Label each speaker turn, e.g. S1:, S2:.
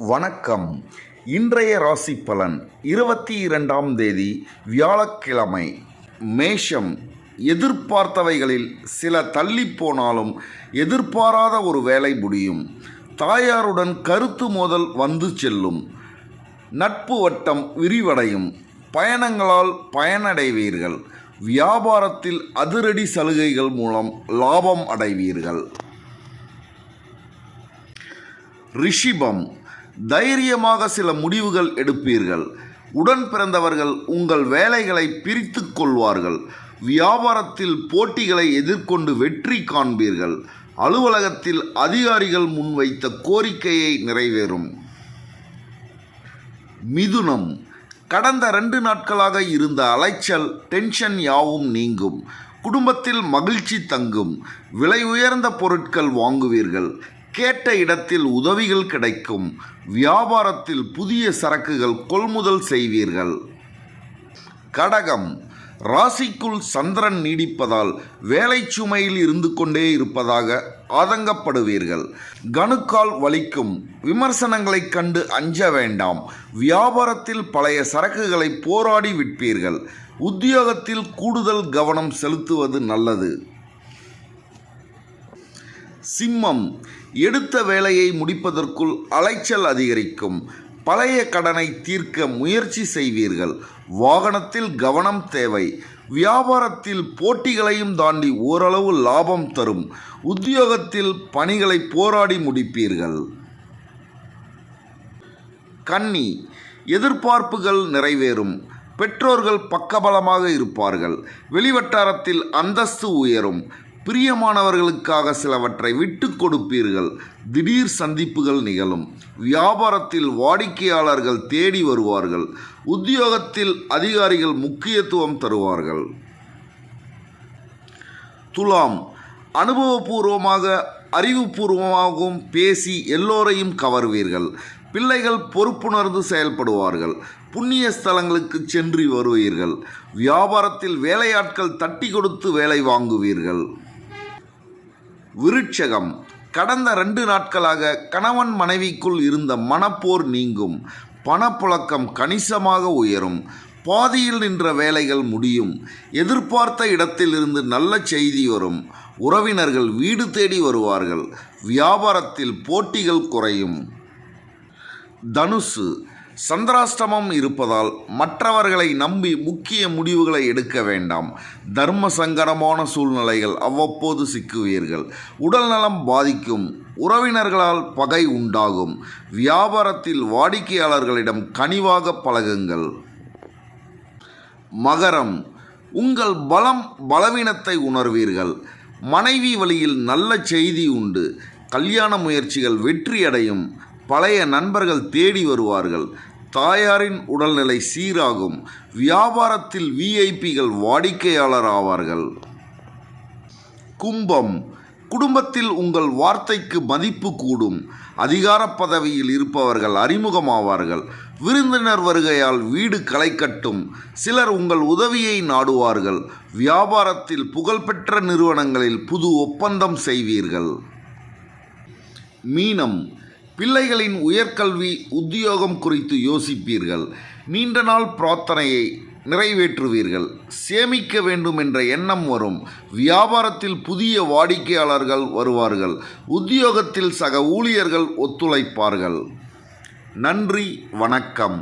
S1: வணக்கம். இன்றைய ராசி பலன் 22ஆம் தேதி வியாழக்கிழமை. மேஷம். எதிர்பார்த்தவைகளில் சில தள்ளிப்போனாலும் எதிர்பாராத ஒரு வேலை முடியும். தாயாருடன் கருத்து மோதல் வந்து செல்லும். நட்பு வட்டம் விரிவடையும். பயணங்களால் பயனடைவீர்கள். வியாபாரத்தில் அதிரடி சலுகைகள் மூலம் லாபம் அடைவீர்கள். ரிஷிபம். தைரியமாக சில முடிவுகள் எடுப்பீர்கள். உடன் பிறந்தவர்கள் உங்கள் வேலைகளை பிரித்து கொள்வார்கள். வியாபாரத்தில் போட்டிகளை எதிர்கொண்டு வெற்றி காண்பீர்கள். அலுவலகத்தில் அதிகாரிகள் முன்வைத்த கோரிக்கையை நிறைவேறும். மிதுனம். கடந்த 2 நாட்களாக இருந்த அலைச்சல், டென்ஷன் யாவும் நீங்கும். குடும்பத்தில் மகிழ்ச்சி தங்கும். விலை உயர்ந்த பொருட்கள் வாங்குவீர்கள். கேட்ட இடத்தில் உதவிகள் கிடைக்கும். வியாபாரத்தில் புதிய சரக்குகள் கொள்முதல் செய்வீர்கள். கடகம். ராசிக்குள் சந்திரன் நீடிப்பதால் வேலை சுமையில் இருந்து கொண்டே இருப்பதாக ஆதங்கப்படுவீர்கள். கணுக்கால் வலிக்கும். விமர்சனங்களைக் கண்டு அஞ்ச வேண்டாம். வியாபாரத்தில் பழைய சரக்குகளை போராடி விற்பீர்கள். உத்தியோகத்தில் கூடுதல் கவனம் செலுத்துவது நல்லது. சிம்மம். எடுத்த வேலையை முடிப்பதற்குள் அலைச்சல் அதிகரிக்கும். பழைய கடனை தீர்க்க முயற்சி செய்வீர்கள். வாகனத்தில் கவனம் தேவை. வியாபாரத்தில் போட்டிகளையும் தாண்டி ஓரளவு லாபம் தரும். உத்தியோகத்தில் பணிகளை போராடி முடிப்பீர்கள். கன்னி. எதிர்பார்ப்புகள் நிறைவேறும். பெற்றோர்கள் பக்கபலமாக இருப்பார்கள். வெளிவட்டாரத்தில் அந்தஸ்து உயரும். பிரியமானவர்களுக்காக சிலவற்றை விட்டு கொடுப்பீர்கள். திடீர் சந்திப்புகள் நிகழும். வியாபாரத்தில் வாடிக்கையாளர்கள் தேடி வருவார்கள். உத்தியோகத்தில் அதிகாரிகள் முக்கியத்துவம் தருவார்கள். துலாம். அனுபவபூர்வமாக அறிவுபூர்வமாகவும் பேசி எல்லோரையும் கவர்வீர்கள். பிள்ளைகள் பொறுப்புணர்ந்து செயல்படுவார்கள். புண்ணிய ஸ்தலங்களுக்கு சென்று வருவீர்கள். வியாபாரத்தில் வேலையாட்கள் தட்டி கொடுத்து வேலை வாங்குவீர்கள். விருட்சகம். கடந்த 2 நாட்களாக கணவன் மனைவிக்குள் இருந்த மனப்போர் நீங்கும். பணப்புழக்கம் கணிசமாக உயரும். பாதியில் நின்ற வேலைகள் முடியும். எதிர்பார்த்த இடத்திலிருந்து நல்ல செய்தி வரும். உறவினர்கள் வீடு தேடி வருவார்கள். வியாபாரத்தில் போட்டிகள் குறையும். தனுசு. சந்திராஷ்டமம் இருப்பதால் மற்றவர்களை நம்பி முக்கிய முடிவுகளை எடுக்க வேண்டாம். தர்ம சங்கடமான சூழ்நிலைகள் அவ்வப்போது சிக்குவீர்கள். உடல் நலம் பாதிக்கும். உறவினர்களால் பகை உண்டாகும். வியாபாரத்தில் வாடிக்கையாளர்களிடம் கனிவாக பழகுங்கள். மகரம். உங்கள் பலவீனத்தை உணர்வீர்கள். மனைவி வழியில் நல்ல செய்தி உண்டு. கல்யாண முயற்சிகள் வெற்றியடையும். பழைய நண்பர்கள் தேடி வருவார்கள். தாயாரின் உடல்நிலை சீராகும். வியாபாரத்தில் விஐபிகள் வாடிக்கையாளர் ஆவார்கள். கும்பம். குடும்பத்தில் உங்கள் வார்த்தைக்கு மதிப்பு கூடும். அதிகார பதவியில் இருப்பவர்கள் அறிமுகமாவார்கள். விருந்தினர் வருகையால் வீடு களை கட்டும். சிலர் உங்கள் உதவியை நாடுவார்கள். வியாபாரத்தில் புகழ்பெற்ற நிறுவனங்களில் புது ஒப்பந்தம் செய்வீர்கள். மீனம். பிள்ளைகளின் உயர்கல்வி, உத்தியோகம் குறித்து யோசிப்பீர்கள். நீண்ட நாள் பிரார்த்தனையை நிறைவேற்றுவீர்கள். சேமிக்க வேண்டும் என்ற எண்ணம் வரும். வியாபாரத்தில் புதிய வாடிக்கையாளர்கள் வருவார்கள். உத்தியோகத்தில் சக ஊழியர்கள் ஒத்துழைப்பார்கள். நன்றி, வணக்கம்.